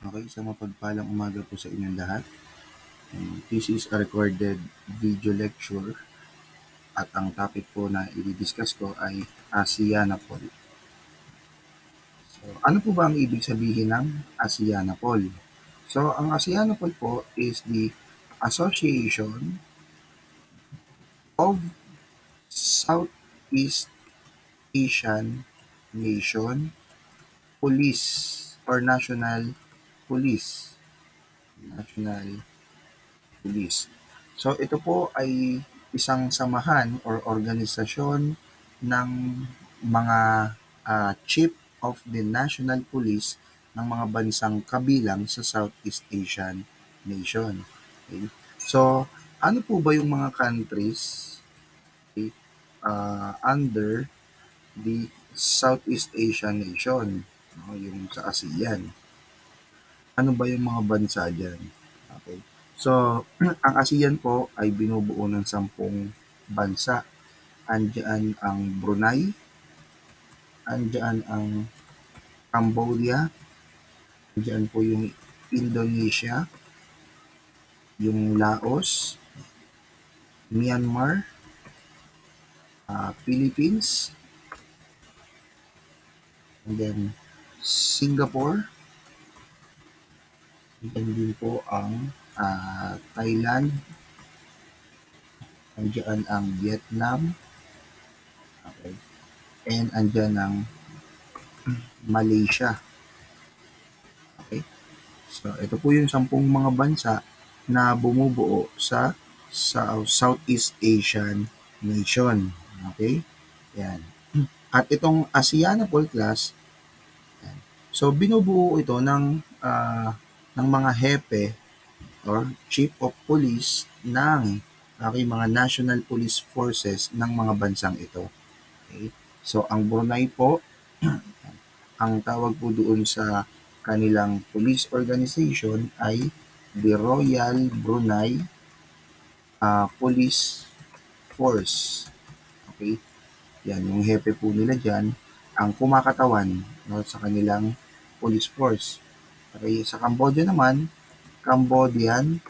Okay, sa mapagpalang umaga po sa inyong lahat. This is a recorded video lecture at ang topic po na i-discuss ko ay Asianapol. So, ano po ba ang ibig sabihin ng Asianapol? So, ang Asianapol po is the Association of Southeast Asian Nation Police or National Police. National Police. So ito po ay isang samahan or organisasyon ng mga chief of the national police ng mga bansang kabilang sa Southeast Asian nation. Okay? So ano po ba yung mga countries, okay, under the Southeast Asian nation, no, yung sa ASEAN? Ano ba yung mga bansa dyan? Okay. So, ang ASEAN po ay binubuo ng 10 bansa. Andiyan ang Brunei, andiyan ang Cambodia, andiyan po yung Indonesia, yung Laos, Myanmar, Philippines, and then Singapore, andiyan din po ang Thailand, andiyan ang Vietnam, okay, and andiyan ang Malaysia. Okay? So, ito po yung 10 mga bansa na bumubuo sa Southeast Asian nation. Okay? Yan. At itong Asianapol class, yan. So binubuo ito ng mga hepe or chief of police ng mga national police forces ng mga bansang ito. Okay? So ang Brunei po, ang tawag po doon sa kanilang police organization ay the Royal Brunei Police Force. Okay? Yan, yung hepe po nila dyan, ang kumakatawan, no, sa kanilang police force. Okay? Sa Cambodia naman, Cambodian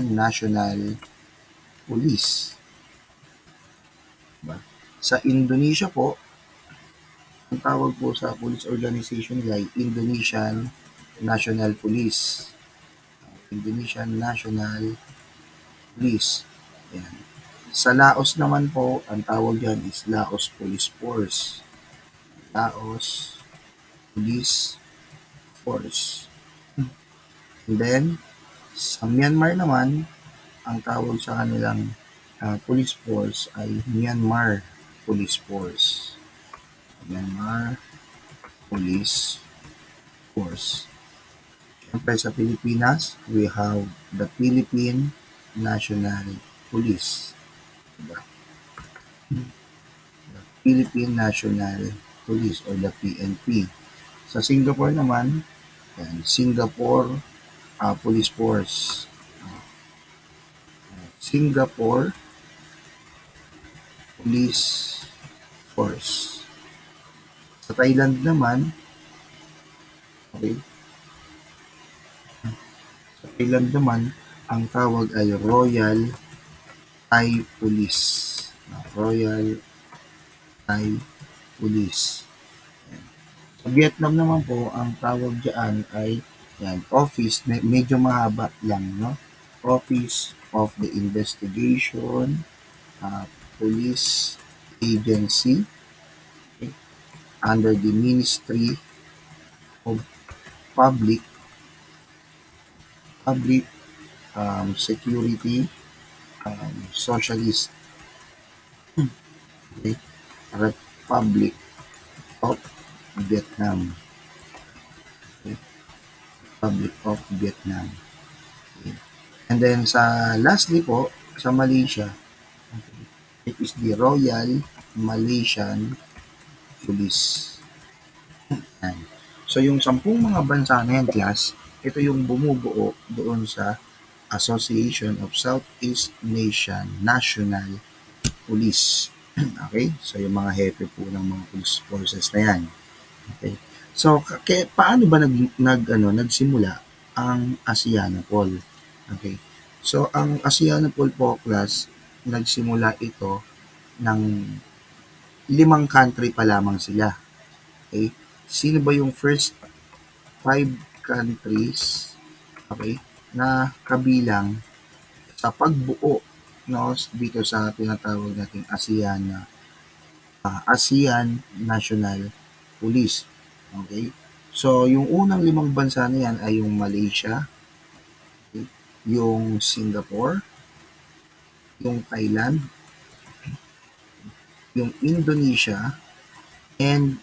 National Police. Diba? Sa Indonesia po, ang tawag po sa police organization nila ay Indonesian National Police. Indonesian National Police. Yan. Sa Laos naman po, ang tawag dyan is Laos Police Force. Laos Police Force. And then, sa Myanmar naman, ang tawag sa kanilang police force ay Myanmar Police Force. Myanmar Police Force. Siyempre sa Pilipinas, we have the Philippine National Police. Diba? The Philippine National Police or the PNP. Sa Singapore naman, yan, Singapore Police Force. Singapore Police Force. Sa Thailand naman, okay, sa Thailand naman, ang tawag ay Royal Thai Police. Royal Thai Police. Yan. Sa Vietnam naman po, ang tawag dyan ay yan, Office, medyo mahaba lang, no? Office of the Investigation Police Agency, okay, under the Ministry of Public Security, Socialist, okay, Republic of Vietnam. Okay, Republic of Vietnam. Okay. And then sa lastly po, sa Malaysia, okay, it is the Royal Malaysian Police. So yung 10 mga bansa na yan, class, ito yung bumubuo doon sa Association of Southeast Asian National Police. Okay? So yung mga hepe po ng mga police forces na yan. Okay? So, paano ba nagsimula ang ASEANAPOL? Okay. So, ang ASEANAPOL po, class, nagsimula ito ng 5 country pa lamang sila. Okay? Sino ba yung first 5 countries, okay, na kabilang sa pagbuo, no, dito sa tinatawag nating ASEAN National Police. Okay? So, yung unang 5 bansa na yan ay yung Malaysia, okay, yung Singapore, yung Thailand, yung Indonesia, and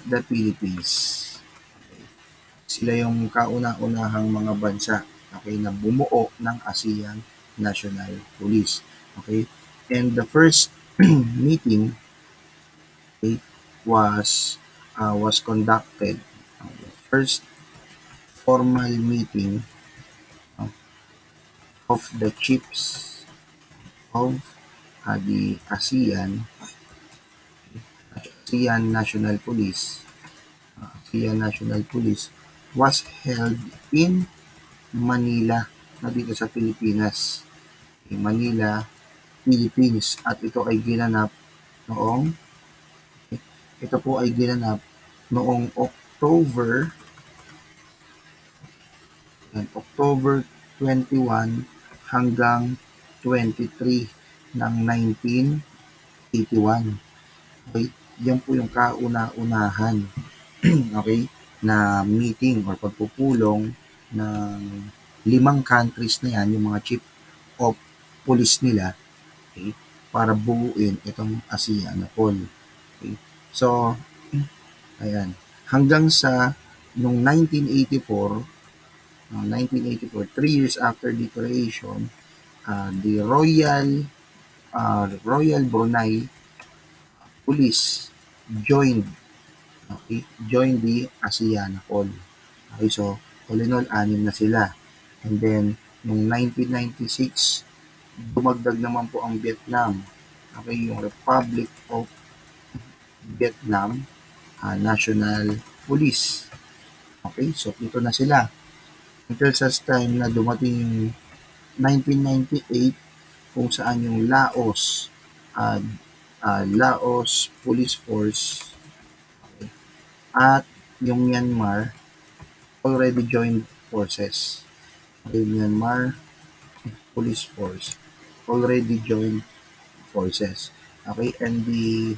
the Philippines. Sila yung kauna-unahang mga bansa, okay, na bumuo ng ASEAN National Police. Okay? And the first meeting, okay, was conducted, the first formal meeting uh, of the chiefs of the ASEAN National Police, ASEAN National Police was held in Manila, na dito sa Pilipinas. In Manila, Philippines. At noong ito po ay ginanap noong October 21 hanggang 23 ng 1981. Okay? Yan po yung kauna-unahan, okay, na meeting or pagpupulong ng 5 countries na yan, yung mga chief of police nila, okay, para buuin itong ASEANAPOL. Okay? So, ayan. Hanggang sa noong 1984, 3 years after the creation, the Royal Brunei Police joined, okay, joined the ASEANAPOL. Okay, so all in all, 6 na sila. And then, noong 1996, dumagdag naman po ang Vietnam. Okay, yung Republic of Vietnam National Police. Okay, so ito na sila. Until such time na dumating yung 1998, kung saan yung Laos Police Force, okay, at yung Myanmar already joined forces. Okay, Myanmar Police Force already joined forces. Okay, and the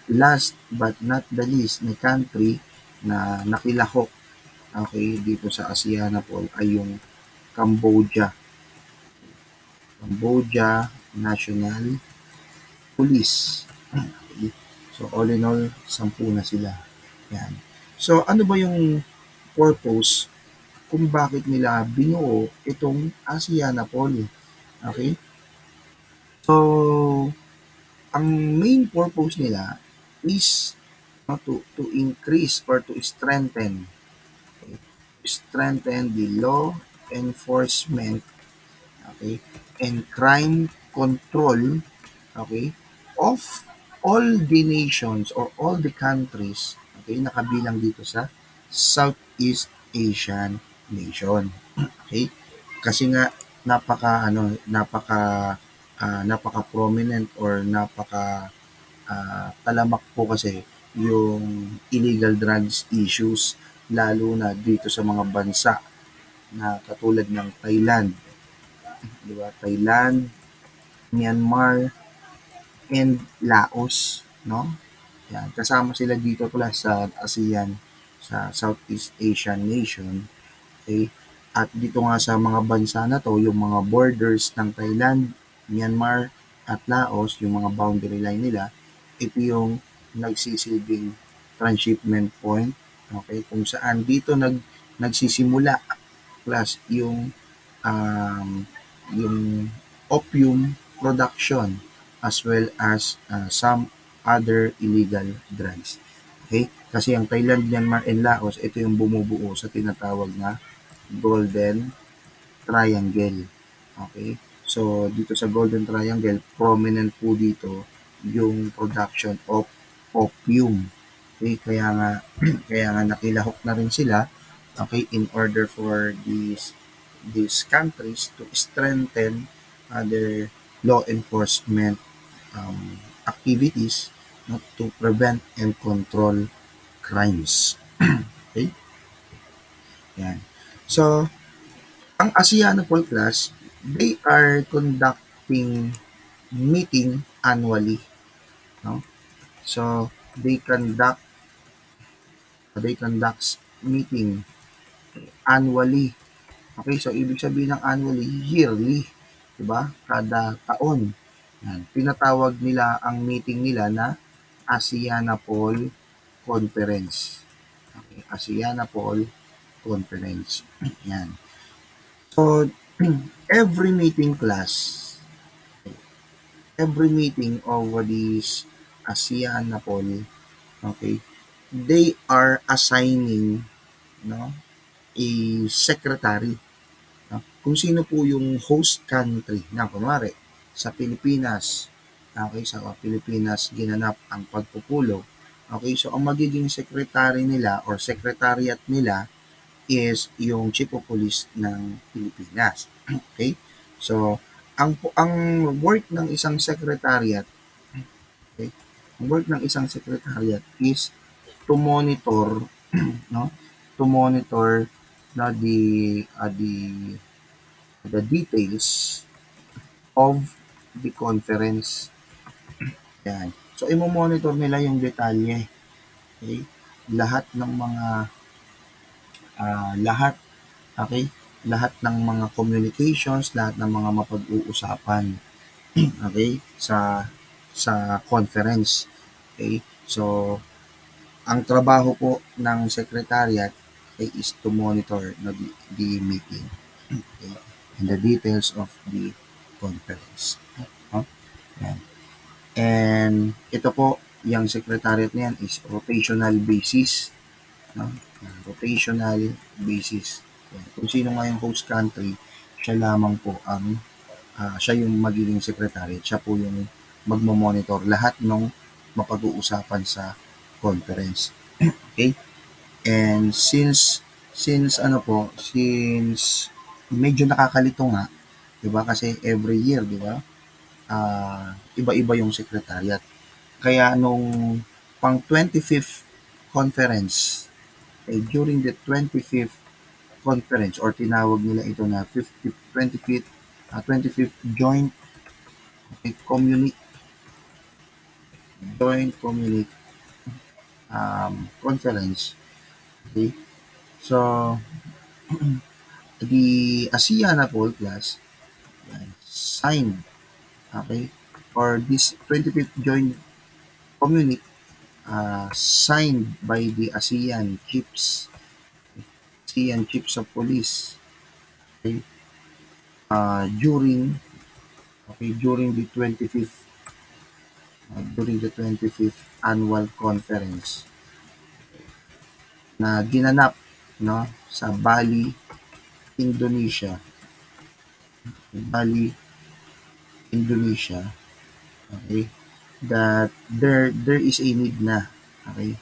last but not the least na country na nakilahok, okay, dito sa ASEANAPOL ay yung Cambodia. Cambodia National Police. Okay. So all in all, 10 na sila. Yan. So ano ba yung purpose kung bakit nila binuo itong ASEANAPOL? Okay? So, ang main purpose nila is to increase or to strengthen the law enforcement, okay, and crime control, okay, of all the nations or all the countries, okay, nakabilang dito sa Southeast Asian nation. Okay? Kasi nga napaka prominent or talamak po kasi yung illegal drugs issues, lalo na dito sa mga bansa na katulad ng Thailand, di ba? Thailand, Myanmar, and Laos, no? Yan, kasama sila dito pala sa ASEAN, sa Southeast Asian nation. Okay? At dito nga sa mga bansa na to, yung mga borders ng Thailand, Myanmar, at Laos, yung mga boundary line nila, ito yung nagsisilbing transshipment point. Okay? Kung saan dito nagsisimula plus yung opium production as well as some other illegal drugs. Okay? Kasi ang Thailand, Myanmar, and Laos, ito yung bumubuo sa tinatawag na Golden Triangle. Okay? So, dito sa Golden Triangle, prominent po dito yung production of opium. Okay, kaya nga kaya nga nakilahok na rin sila, okay, in order for these countries to strengthen their law enforcement activities, not to prevent and control crimes. Okay? Yan. So, ang ASEANAPOL class, they are conducting meeting annually, no? So, they conduct meeting annually. Okay, so ibig sabihin ng annually, yearly, 'di ba? Kada taon. Yan. Tinatawag nila ang meeting nila na ASEANAPOL Conference. Okay, ASEANAPOL Conference. Yan. So, every meeting class, every meeting over this ASEANAPOL, okay, they are assigning, no, a secretary. No? Kung sino po yung host country na kunwari sa Pilipinas, okay, sa Pilipinas ginanap ang pagpupulong. Okay, so ang magiging secretary nila or secretariat nila is yung Chief of Police ng Pilipinas. Okay? So, ang work ng isang secretariat, okay? Ang work ng isang secretariat is to monitor, no? To monitor na the details of the conference. Yan. So, imo-monitor nila yung detalye. Okay? Lahat ng mga lahat, okay? Lahat ng mga communications, lahat ng mga mapag-uusapan, okay? Sa conference. Okay? So, ang trabaho po ng secretariat okay, is to monitor the meeting. Okay? And the details of the conference. No? Yan. And ito po, yung secretariat niyan is rotational basis. No? Rotational basis. Yan. Kung sino nga yung host country, siya lamang po ang siya yung magiging secretary. Siya po yung magmo-monitor lahat ng mapag-uusapan sa conference. Okay? And since medyo nakakalito nga, 'di ba? Kasi every year, 'di ba? Iba-iba yung secretariat. Kaya nung pang 25th conference, during the 25th conference or tinawag nila ito na 25th joint community community conference. Okay? So, the ASEANAPOL Plus signed, okay, or this 25th joint community signed by the ASEAN chiefs of police, okay, during the 25th annual conference na ginanap, no, sa Bali, Indonesia. Bali, Indonesia. Okay? That there is a need na. Okay?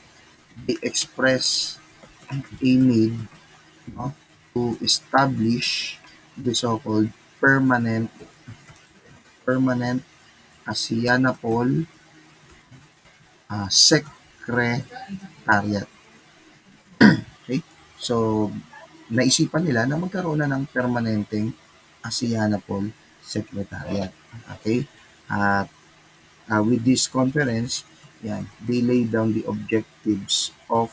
They express a need, no, to establish the so-called permanent ASEANAPOL Secretariat. Okay? So, naisipan nila na magkaroon na ng permanenteng ASEANAPOL Secretariat. Okay? At with this conference, yan, they lay down the objectives of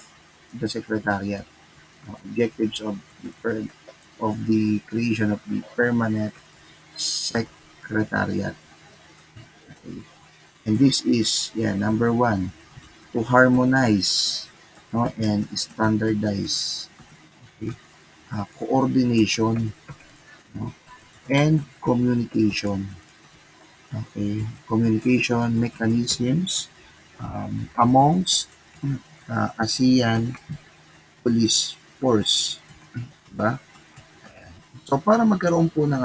the Secretariat. Objectives of the creation of the permanent Secretariat. Okay? And this is, number one, to harmonize, no, and standardize, okay, coordination, no, and communication. Okay, communication mechanisms amongst ASEAN police force, diba? So para magkaroon po ng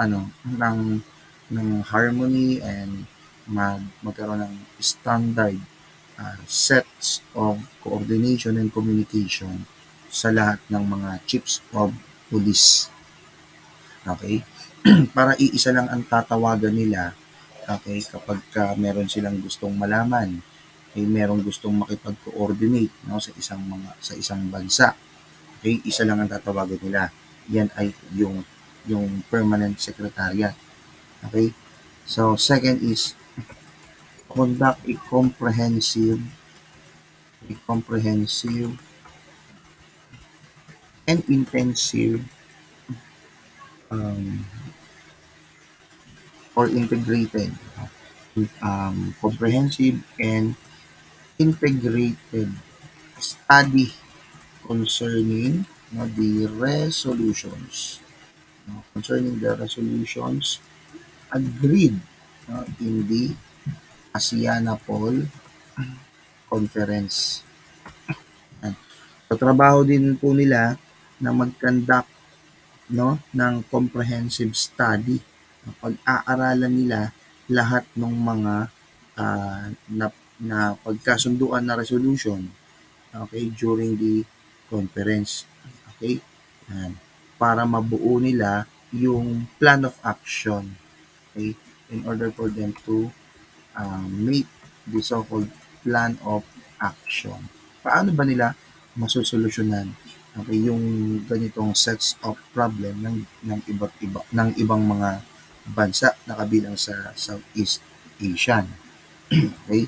ng harmony and magkaroon ng standard sets of coordination and communication sa lahat ng mga chiefs of police. Okay? Para iisa lang ang tatawagan nila, okay, kapag meron silang gustong malaman, ay merong gustong makipag-coordinate, no, sa isang bansa. Okay, isa lang ang tatawagan nila. Yan ay yung permanent secretariat. Okay? So second is conduct a comprehensive and intensive um, or integrated comprehensive and integrated study concerning, the resolutions, concerning the resolutions agreed, in the ASEANAPOL Conference. Yan. So, trabaho din po nila na mag-conduct, no, ng comprehensive study. Pag-aaralan nila lahat ng mga na, na pagkasunduan na resolution, okay, during the conference. Okay? Yan. Para mabuo nila yung plan of action, okay, in order for them to make the so-called plan of action. Paano ba nila masosolusyonan, okay, yung ganitong sets of problem ng iba't iba ng ibang mga bansa na kabilang sa Southeast Asian. Okay?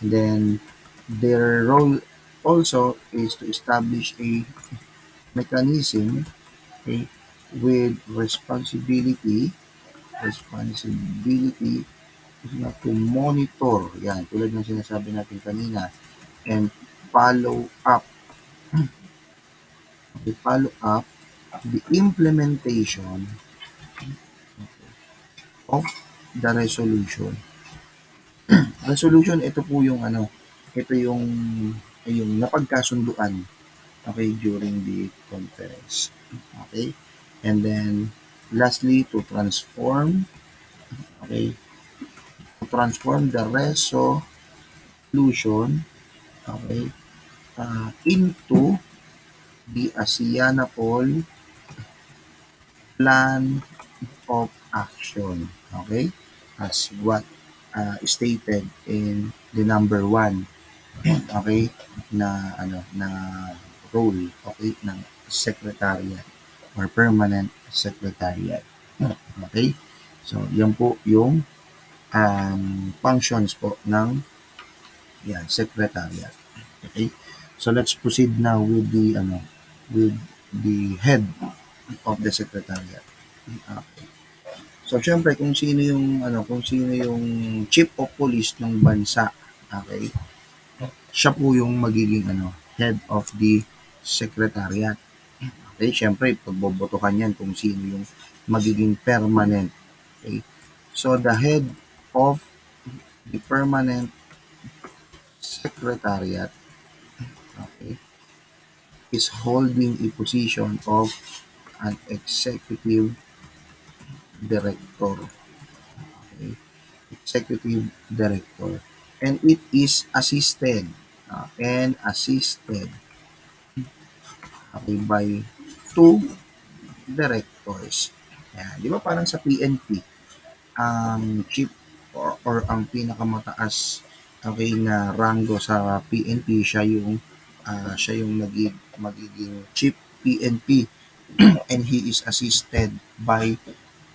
And then their role also is to establish a mechanism, okay, with responsibility na to monitor, yan, tulad ng sinasabi natin kanina, and follow up, the implementation of the resolution. Resolution, ito po yung ito yung napagkasunduan, okay, during the conference. Okay? And then lastly, to transform, okay, the resolution, okay, into the ASEANAPOL plan of action, okay, as what stated in the number 1, okay, na role, okay, ng secretariat or permanent secretariat. Okay? So, yan po yung functions po ng secretariat. Okay? So, let's proceed now with the head of the secretariat. Okay. So, syempre kung sino yung chief of police ng bansa, okay? Siya po yung magiging head of the secretariat. Okay, syempre pagbobotohan yan kung sino yung magiging permanent. Okay? So the head of the permanent secretariat, okay, is holding a position of an executive director. Okay? Executive director. And it is assisted okay, by 2 directors. Yan. Di ba parang sa PNP, ang chief or ang pinakamataas, okay, na rango sa PNP, siya yung magiging chief PNP and he is assisted by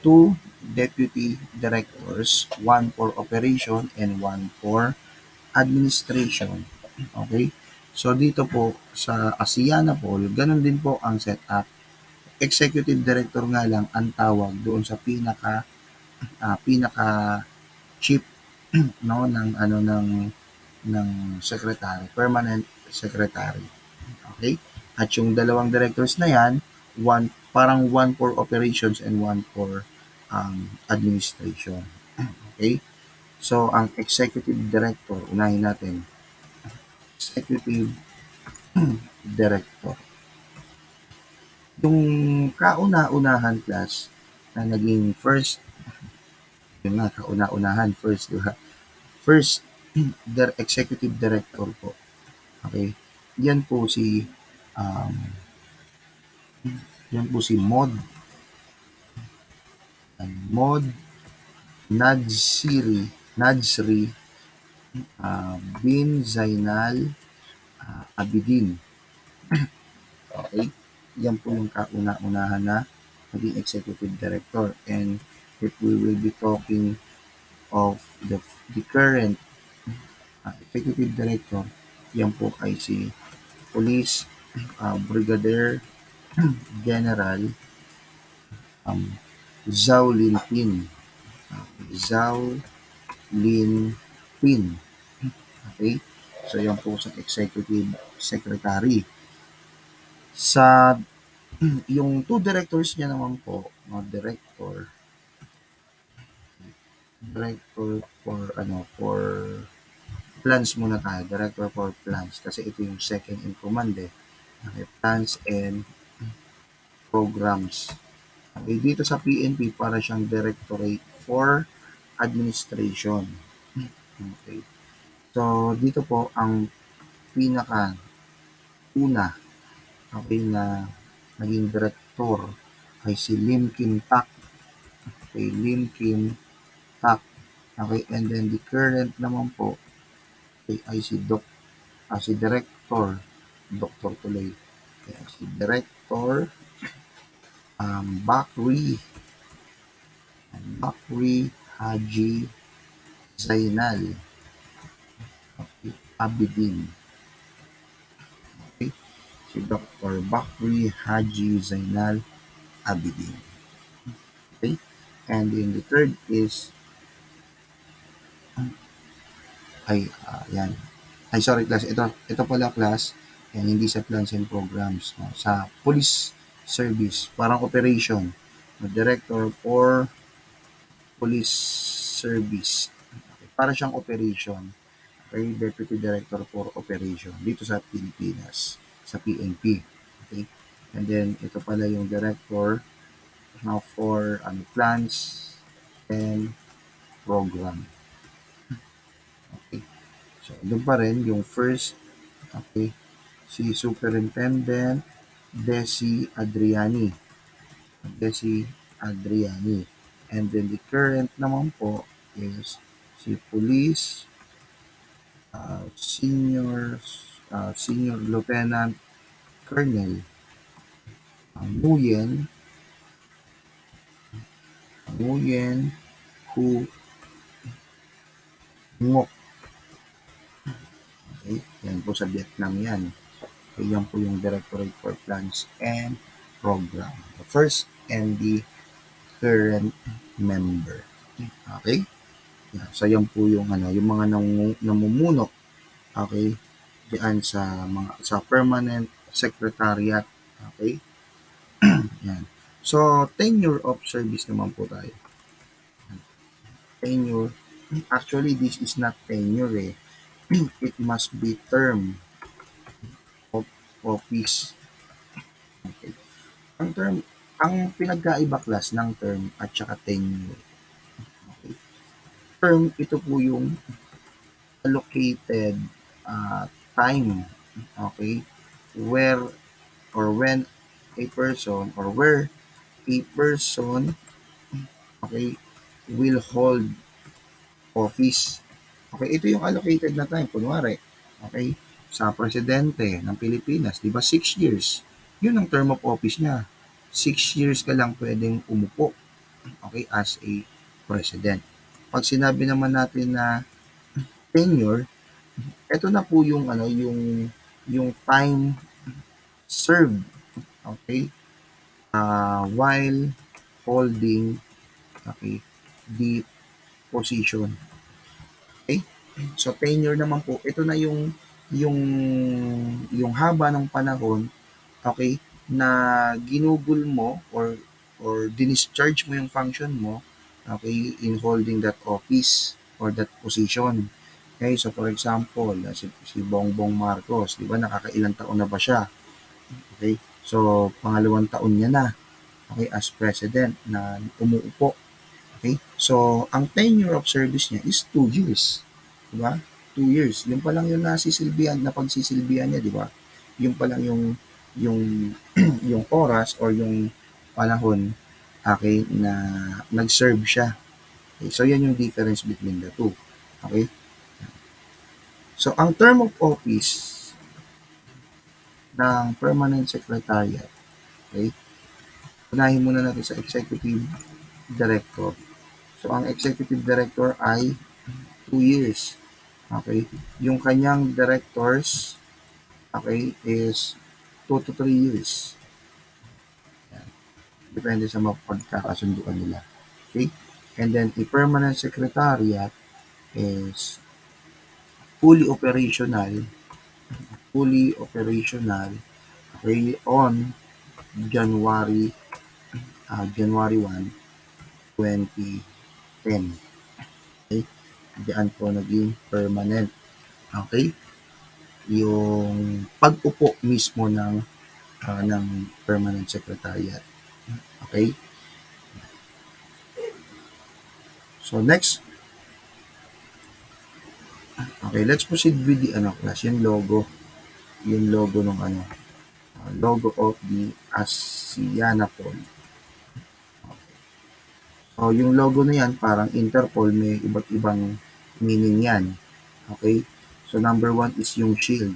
2 deputy directors, 1 for operation and 1 for administration. Okay? So dito po sa ASEANAPOL, ganun din po ang setup. Executive director nga lang ang tawag doon sa pinaka chief no ng secretary, permanent secretary. Okay? At yung dalawang directors na yan, one for operations and one for administration. Okay? So, ang executive director, unahin natin. Executive director. Yung kauna-unahan class na naging first, yun nga, kauna-unahan, first, diba? First executive director po. Okay? Yan po si um, yan po si Mod Nadsri bin Zainal Abidin. Okay? Yan po yung kauna-unahan na naging executive director, and if we will be talking of the current executive director, yan po ay si Police Brigadier General um, Zhao Linpin. Zhao Linpin. Okay? So, yan po sa executive secretary. Sa yung two directors niya naman po, director for plans muna tayo. Director for plans kasi ito yung second in command eh. Okay, plans and programs. Okay, dito sa PNP para siyang Directorate for Administration. Okay. So, dito po ang pinaka una, okay, na naging director ay si Lim Kim Tak. Okay, Lim Kim Tak. Okay, and then the current naman po ay si Director Dr. Tuloy. Okay, si Director Bakri Haji Zainal Abidin. Okay, si Dr. Bakri Haji Zainal Abidin. Okay, and then the third is yan. Sorry class, ito pala class, yan, hindi sa plans and programs, no? Sa police service, parang operation, no? Director for police service. Okay. Para siyang operation. Okay, Deputy Director for Operation dito sa Pilipinas, sa PNP. Okay? And then, ito pala yung Director for plans and program. Okay. So, doon pa rin yung first, okay, si Superintendent Desi Adriani. And then the current naman po is si Police Senior Lieutenant Colonel Nguyen Hu Ngoc. Okay, yan po sa Vietnam yan. Okay, yan po yung Directorate for Plans and Program. The first and the current member. Okay? Yan. So, yan po yung, yung mga namumuno, okay, diyan sa permanent secretariat. Okay? Yan. So, tenure of service naman po tayo. Tenure. Actually, this is not tenure eh. It must be term of office. Okay. Ang pinagkaiba class ng term at saka tenure. Okay. Term, ito po yung allocated time, okay, where or when a person or where a person, okay, will hold office. Okay, ito yung allocated na time. Kunwari, okay, sa presidente ng Pilipinas, di ba 6 years? Yun ang term of office niya. 6 years ka lang pwedeng umupo, okay, as a president. Pag sinabi naman natin na tenure, ito na po yung yung time served, okay, while holding, okay, the position. Okay? So tenure naman po, ito na yung yung haba ng panahon, okay, na ginugol mo or discharge mo yung function mo, okay, in holding that office or that position. Okay, so for example, si Bongbong Marcos, di ba, nakakailang taon na ba siya? Okay, so pangalawang taon niya na, okay, as president na umuupo. Okay, so ang tenure of service niya is 2 years. Di ba? 2 years. Yun pa lang yung napagsisilbihan niya, di ba? Yun pa lang yung, yung oras or yung panahon, okay, na nag-serve siya. Okay, so, yan yung difference between the two. Okay? So, ang term of office ng permanent secretariat, okay, unahin muna natin sa executive director. So, ang executive director ay 2 years. Okay? Yung kanyang directors, okay, is 2 to 3 years. Depende sa mapagkakasunduan nila. Okay? And then, a permanent secretariat is fully operational, okay, on January, January 1, 2010. Okay? Diyan po naging permanent. Okay? Yung pag-upo mismo ng permanent secretariat. Okay? So next, okay, let's proceed with the class, yung logo ng logo of the Asianapol. So yung logo na yan, parang Interpol, may iba't ibang meaning yan. Okay? So number 1 is yung shield.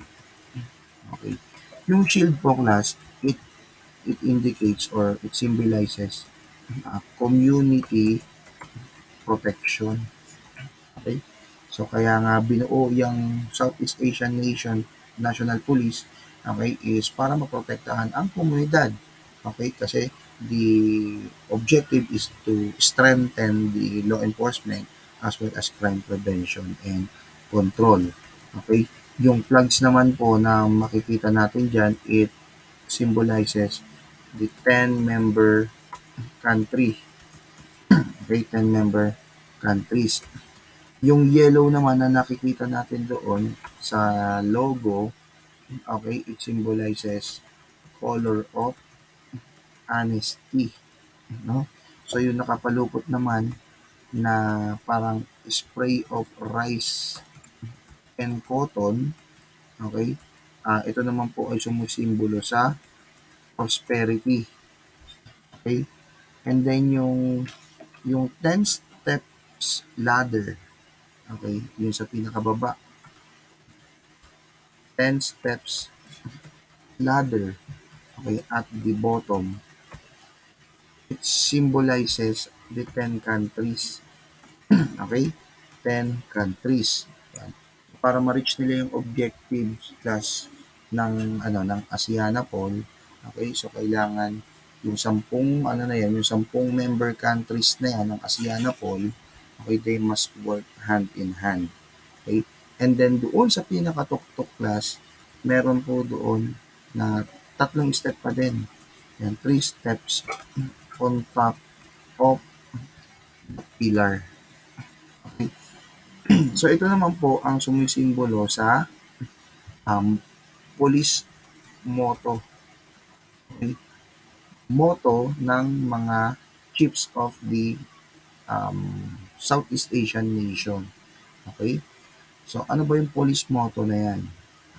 Okay? Yung shield po class, it indicates or it symbolizes community protection. Okay? So kaya nga binuo yung Southeast Asian Nation National Police, okay, is para maprotektahan ang komunidad. Okay? Kasi the objective is to strengthen the law enforcement as well as crime prevention and control. Okay? Yung flags naman po na makikita natin dyan, it symbolizes the 10-member country. Okay, 10-member countries. Yung yellow naman na nakikita natin doon sa logo, okay, it symbolizes color of honesty. No? So yung nakapalupot naman na parang spray of rice and cotton, okay, ito naman po ay sumisimbolo sa prosperity. Okay? And then yung 10 steps ladder, okay, yung sa pinakababa, 10 steps ladder, okay, at the bottom, it symbolizes the 10 countries. Okay? 10 countries. Yan. Para ma-reach nila yung objectives class ng Asianapol, okay? So kailangan yung 10 yung 10 member countries na yan ng Asianapol, okay, they must work hand in hand. Okay? And then doon sa pinakatuktok class, meron po doon na 3 step pa din. Yan, 3 steps on top of pillar. Okay? So ito naman po ang sumisimbolo sa police motto. Okay? Motto ng mga chiefs of the Southeast Asian nation. Okay? So ano ba yung police motto na yan?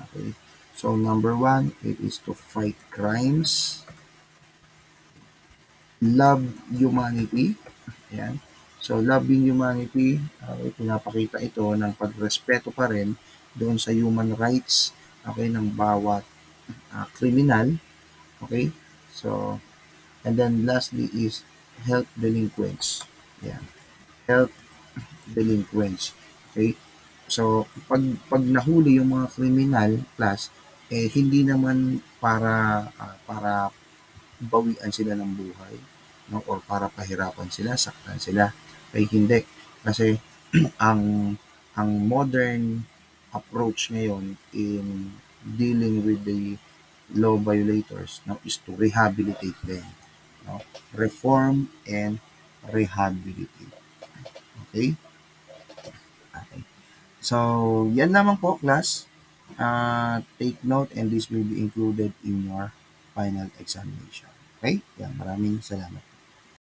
Okay? So number 1, it is to fight crimes, love humanity. Ayan. So, loving humanity, pinapakita ito ng pagrespeto pa rin doon sa human rights, okay, ng bawat kriminal. Okay? So, and then lastly is help delinquents. Ayan. Help delinquents. Okay? So, pag nahuli yung mga kriminal plus, hindi naman para bawian sila ng buhay, no, or para pahirapan sila, saktan sila. Ay hindi, kasi ang modern approach ngayon in dealing with the law violators, no, is to rehabilitate them, no, reform and rehabilitate. Okay? Okay. So yan naman po class. Take note and this will be included in your final examination. Okay? Yan, maraming salamat.